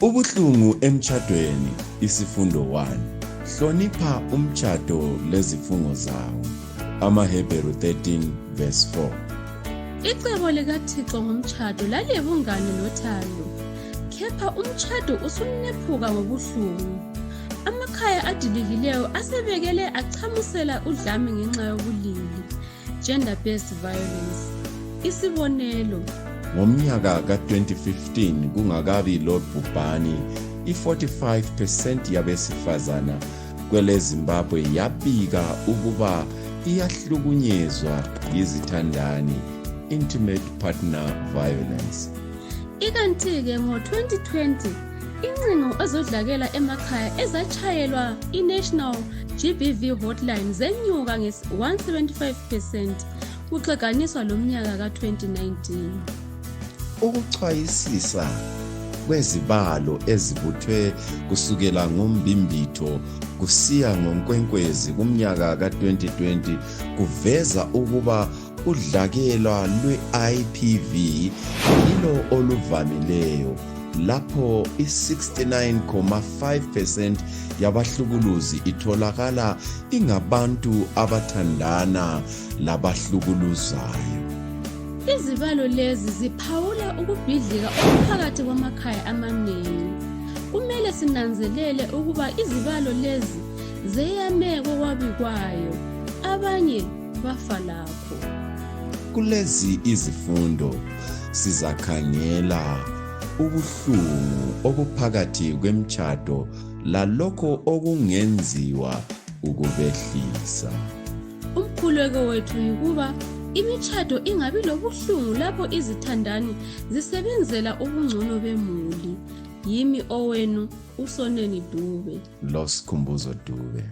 Ubuhlungu emtshadweni, Isifundo 1. Hlonipha umtshado lezifungo zawo. AmaHebheru 13 verse 4. Icebo likaThixo ngomtshado lalibungane nothando. Kepha umtshado usunephuka ngobuhlungu. Amakhaya adilikileyo asebekele achamusela udlame ngenxa yobulili, gender based violence. Isibonelo, ngomnyaka ka-2015 kungakabi lo bhubhane, i-45% yabesifazana kwele Zimbabwe yabika ukuba iyahlukunyezwa yizithandani, intimate partner violence. Ikanti-ke ngo-2020 incingo ezodlakela emakhaya ezatshayelwa i-National GBV hotline zenyuka nge-175% kuxeganiswa lo mnyaka ka-2019. Ukuchwayisisa kwezibalo ezibuthwe kusukela ngombimbitho kusiya ngoNkwenkwezi kumnyaka ka-2020 kuveza ukuba udlakelwa lwe-IPV yilo oluvamileyo, lapho i-69.5% yabahlukuluzi itholakala ingabantu abathandana labahlukuluzayo. Izibalo lezi ziphawula ukubhidlika okuphakathi kwamakhaya amaningi. Kumele sinanzelele ukuba izibalo lezi zeyame kokwabikwayo, abanye bafa lapho. Kulezi izifundo sizakhangela ubuhlungu obuphakathi kwemtshado lalokho okungenziwa ukubehlisa. Umkhuleko wethu yikuba imitshado ingabi lobuhlungu lapho izithandani zisebenzela ubungcono bemuli. Yimi owenu uSoneni Dube. Skhumbuzo Dube.